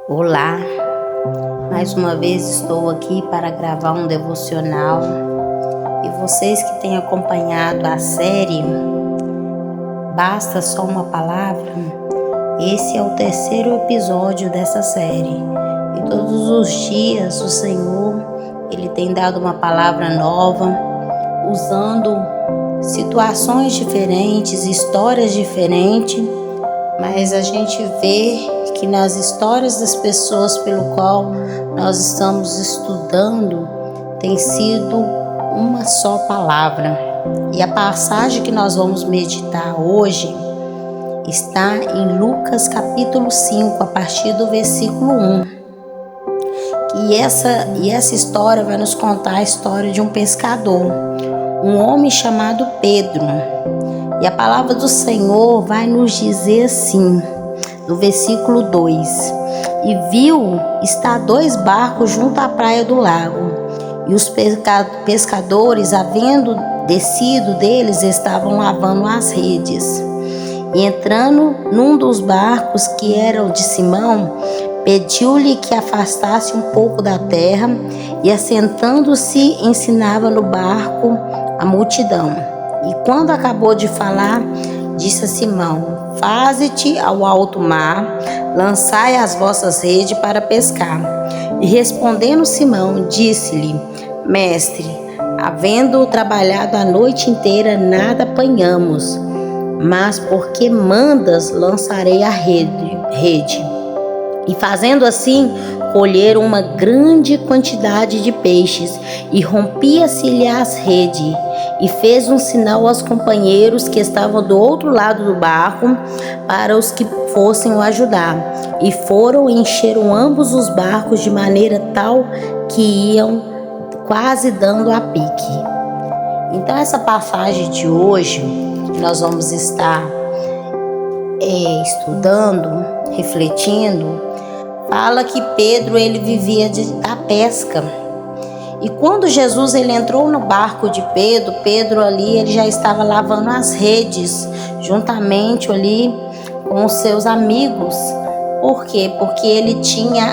Olá, mais uma vez estou aqui para gravar um devocional e vocês que têm acompanhado a série Basta Só Uma Palavra, esse é o terceiro episódio dessa série e todos os dias o Senhor, Ele tem dado uma palavra nova, usando situações diferentes, histórias diferentes, mas a gente vê que nas histórias das pessoas pelo qual nós estamos estudando tem sido uma só palavra. E a passagem que nós vamos meditar hoje está em Lucas capítulo 5, a partir do versículo 1. E essa história vai nos contar a história de um pescador, um homem chamado Pedro. E a palavra do Senhor vai nos dizer assim, no versículo 2: E viu estar 2 barcos junto à praia do lago, e os pescadores, havendo descido deles, estavam lavando as redes. E entrando num dos barcos, que era o de Simão, pediu-lhe que afastasse um pouco da terra, e assentando-se ensinava no barco a multidão. E quando acabou de falar, disse a Simão: Faze-te ao alto mar, lançai as vossas redes para pescar. E respondendo Simão, disse-lhe: Mestre, havendo trabalhado a noite inteira, nada apanhamos, mas porque mandas, lançarei a rede. E fazendo assim, colheram uma grande quantidade de peixes, e rompia-se-lhe as redes. E fez um sinal aos companheiros que estavam do outro lado do barco, para os que fossem o ajudar. E foram e encheram ambos os barcos, de maneira tal que iam quase dando a pique. Então essa passagem de hoje, que nós vamos estar estudando, refletindo, fala que Pedro ele vivia da pesca. E quando Jesus ele entrou no barco de Pedro, Pedro ali ele já estava lavando as redes, juntamente ali com os seus amigos. Por quê? Porque ele tinha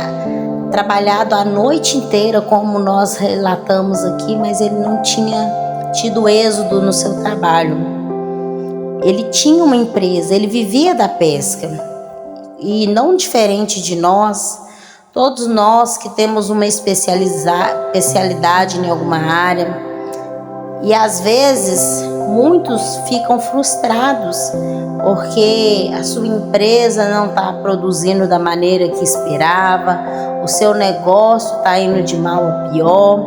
trabalhado a noite inteira, como nós relatamos aqui, mas ele não tinha tido êxodo no seu trabalho. Ele tinha uma empresa, ele vivia da pesca. E não diferente de nós, todos nós que temos uma especialidade em alguma área, e às vezes muitos ficam frustrados porque a sua empresa não está produzindo da maneira que esperava, o seu negócio está indo de mal a pior,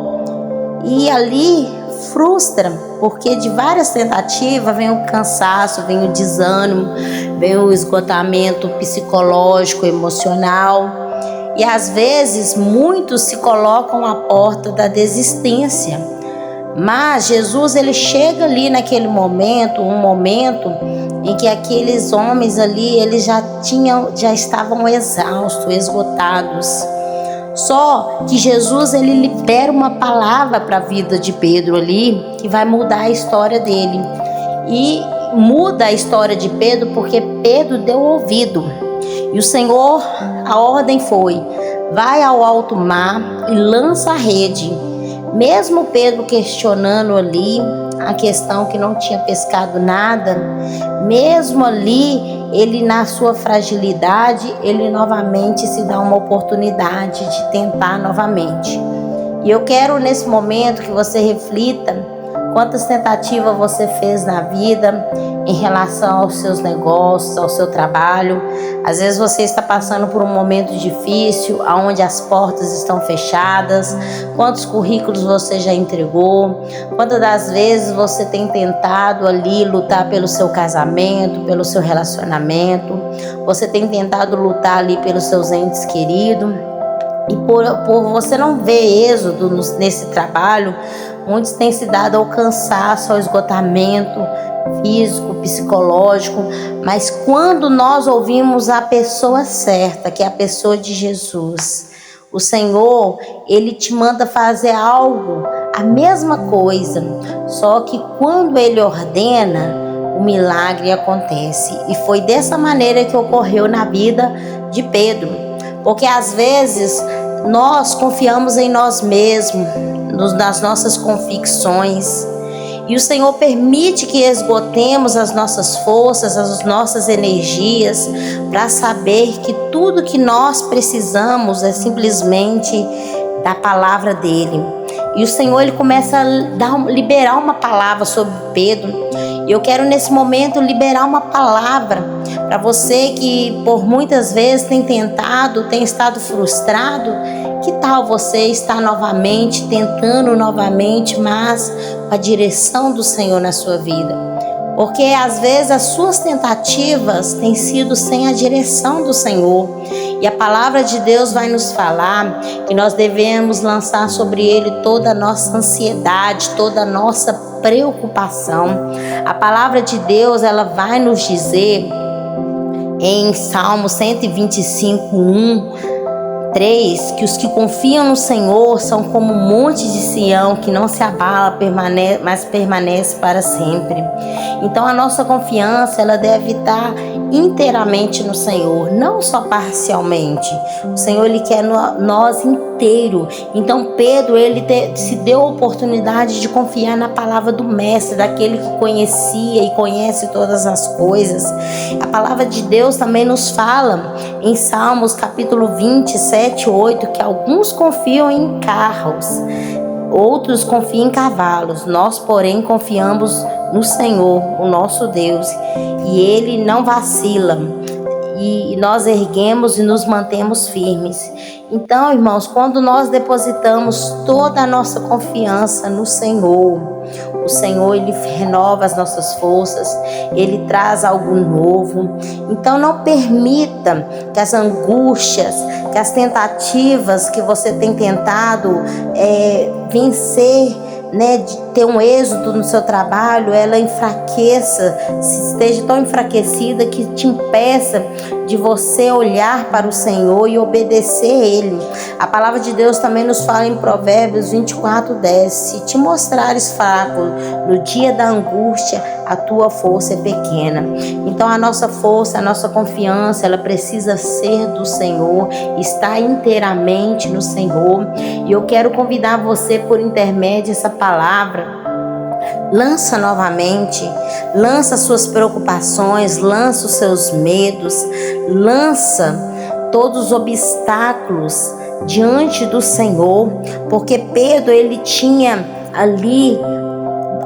e ali frustra, porque de várias tentativas vem o cansaço, vem o desânimo, vem o esgotamento psicológico, emocional, e às vezes muitos se colocam à porta da desistência. Mas Jesus ele chega ali naquele momento, um momento em que aqueles homens ali eles já estavam exaustos, esgotados. Só que Jesus ele libera uma palavra para a vida de Pedro ali, que vai mudar a história dele. E muda a história de Pedro porque Pedro deu ouvido. E o Senhor, a ordem foi: vai ao alto mar e lança a rede. Mesmo Pedro questionando ali a questão que não tinha pescado nada, mesmo ali ele na sua fragilidade, ele novamente se dá uma oportunidade de tentar novamente. E eu quero nesse momento que você reflita quantas tentativas você fez na vida em relação aos seus negócios, ao seu trabalho. Às vezes você está passando por um momento difícil, onde as portas estão fechadas. Quantos currículos você já entregou? Quantas das vezes você tem tentado ali lutar pelo seu casamento, pelo seu relacionamento? Você tem tentado lutar ali pelos seus entes queridos? E por você não ver êxodo nesse trabalho, muitos têm se dado ao cansaço, ao esgotamento físico, psicológico. Mas quando nós ouvimos a pessoa certa, que é a pessoa de Jesus, o Senhor, Ele te manda fazer algo, a mesma coisa, só que quando Ele ordena, o milagre acontece. E foi dessa maneira que ocorreu na vida de Pedro. porque às vezes nós confiamos em nós mesmos, nas nossas convicções, e o Senhor permite que esgotemos as nossas forças, as nossas energias, para saber que tudo que nós precisamos é simplesmente da palavra dele. E o Senhor, ele começa a liberar uma palavra sobre Pedro. E eu quero nesse momento liberar uma palavra para você que por muitas vezes tem tentado, tem estado frustrado. Que tal você estar novamente, tentando novamente, mas com a direção do Senhor na sua vida? Porque às vezes as suas tentativas têm sido sem a direção do Senhor. E a palavra de Deus vai nos falar que nós devemos lançar sobre Ele toda a nossa ansiedade, toda a nossa preocupação. A palavra de Deus, ela vai nos dizer em Salmo 125:1, 3, que os que confiam no Senhor são como um monte de Sião, que não se abala, mas permanece para sempre. Então a nossa confiança, ela deve estar inteiramente no Senhor, não só parcialmente. O Senhor, ele quer nós inteiro. Então Pedro, ele se deu a oportunidade de confiar na palavra do Mestre, daquele que conhecia e conhece todas as coisas. A palavra de Deus também nos fala em Salmos capítulo 27:8, que alguns confiam em carros, outros confiam em cavalos. Nós, porém, confiamos no Senhor, o nosso Deus, e Ele não vacila, e nós erguemos e nos mantemos firmes. Então, irmãos, quando nós depositamos toda a nossa confiança no Senhor, o Senhor, ele renova as nossas forças, ele traz algo novo. Então não permita que as angústias, que as tentativas que você tem tentado vencer, de ter um êxito no seu trabalho, ela enfraqueça, esteja tão enfraquecida que te impeça de você olhar para o Senhor e obedecer a Ele. A palavra de Deus também nos fala em Provérbios 24:10, se te mostrares fraco no dia da angústia, a tua força é pequena. Então a nossa força, a nossa confiança, ela precisa ser do Senhor, está inteiramente no Senhor. E eu quero convidar você, por intermédio dessa palavra, lança novamente, lança suas preocupações, lança os seus medos, lança todos os obstáculos diante do Senhor, porque Pedro, ele tinha ali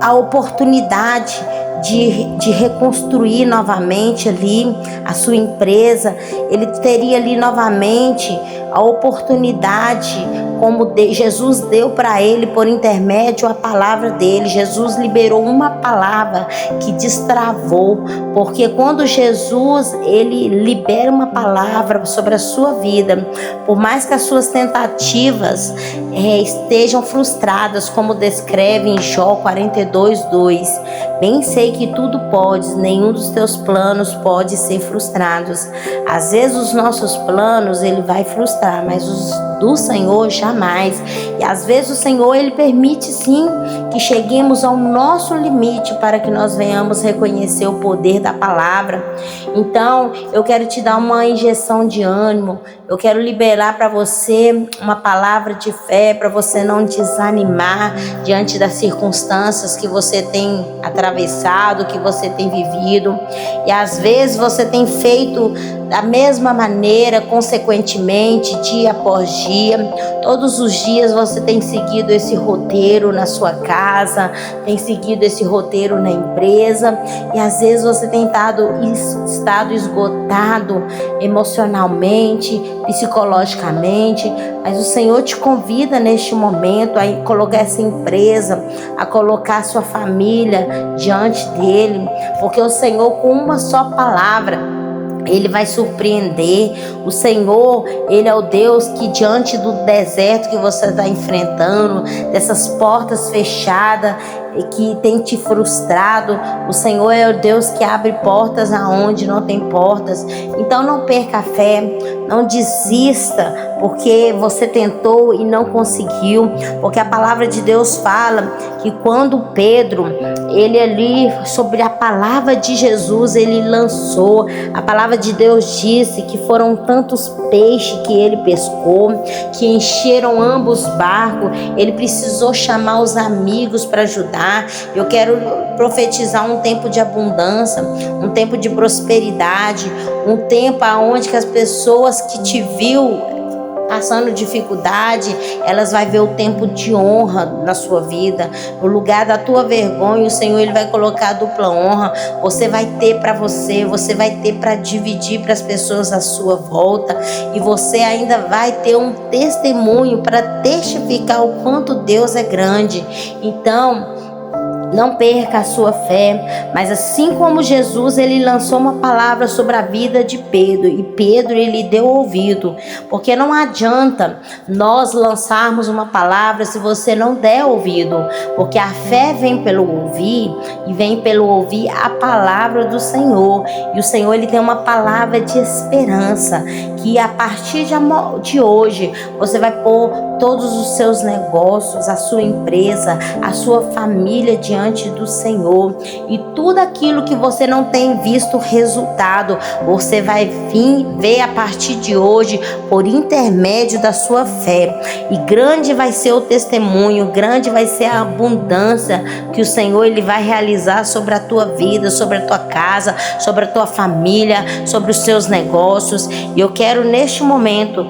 a oportunidade de reconstruir novamente ali a sua empresa. Ele teria ali novamente a oportunidade, como Jesus deu para ele por intermédio a palavra dele. Jesus liberou uma palavra que destravou, porque quando Jesus, ele libera uma palavra sobre a sua vida, por mais que as suas tentativas estejam frustradas, como descreve em Jó 42:2, bem sei que tudo podes, nenhum dos teus planos pode ser frustrados. Às vezes os nossos planos, ele vai frustrar, mas os do Senhor jamais. E às vezes o Senhor, ele permite sim que cheguemos ao nosso limite para que nós venhamos reconhecer o poder da palavra. Então eu quero te dar uma injeção de ânimo, eu quero liberar para você uma palavra de fé, para você não desanimar diante das circunstâncias que você tem atravessado, que você tem vivido. E às vezes você tem feito da mesma maneira, consequentemente, dia após dia. Todos os dias você tem seguido esse roteiro na sua casa, tem seguido esse roteiro na empresa, e às vezes você tem estado esgotado emocionalmente, psicologicamente, mas o Senhor te convida neste momento a colocar essa empresa, a colocar a sua família diante dele, porque o Senhor, com uma só palavra, ele vai surpreender. O Senhor, ele é o Deus que diante do deserto que você está enfrentando, dessas portas fechadas, que tem te frustrado. O Senhor é o Deus que abre portas aonde não tem portas. Então não perca a fé, não desista porque você tentou e não conseguiu, porque a palavra de Deus fala que quando Pedro, ele ali sobre a palavra de Jesus, ele lançou, a palavra de Deus disse que foram tantos peixes que ele pescou, que encheram ambos os barcos, ele precisou chamar os amigos para ajudar. Eu quero profetizar um tempo de abundância, um tempo de prosperidade, um tempo onde que as pessoas que te viu passando dificuldade, elas vão ver o tempo de honra na sua vida. No lugar da tua vergonha, o Senhor ele vai colocar a dupla honra. Você vai ter para você vai ter para dividir para as pessoas à sua volta, e você ainda vai ter um testemunho para testificar o quanto Deus é grande. Então, não perca a sua fé, mas assim como Jesus, ele lançou uma palavra sobre a vida de Pedro, e Pedro ele deu ouvido, porque não adianta nós lançarmos uma palavra se você não der ouvido, porque a fé vem pelo ouvir, e vem pelo ouvir a palavra do Senhor, e o Senhor ele tem uma palavra de esperança, que a partir de hoje, você vai pôr todos os seus negócios, a sua empresa, a sua família diante do Senhor, e tudo aquilo que você não tem visto resultado, você vai vir ver a partir de hoje por intermédio da sua fé, e grande vai ser o testemunho, grande vai ser a abundância que o Senhor ele vai realizar sobre a tua vida, sobre a tua casa, sobre a tua família, sobre os seus negócios. E eu quero neste momento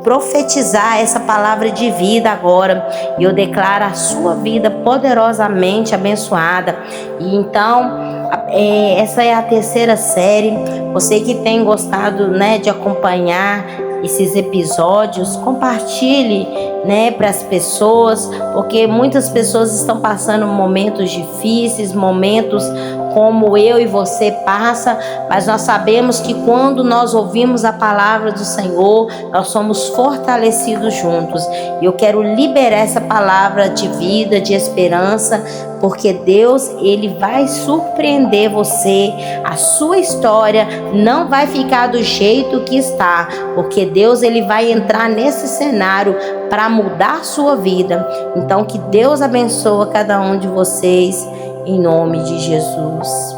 profetizar essa palavra de vida agora, e eu declaro a sua vida poderosamente abençoada. E então, essa é a terceira série. Você que tem gostado, de acompanhar esses episódios, compartilhe, para as pessoas, porque muitas pessoas estão passando momentos difíceis, momentos como eu e você passa, mas nós sabemos que quando nós ouvimos a palavra do Senhor, nós somos fortalecidos juntos. E eu quero liberar essa palavra de vida, de esperança, porque Deus ele vai surpreender você. A sua história não vai ficar do jeito que está, porque Deus ele vai entrar nesse cenário para mudar a sua vida. Então que Deus abençoe cada um de vocês, em nome de Jesus.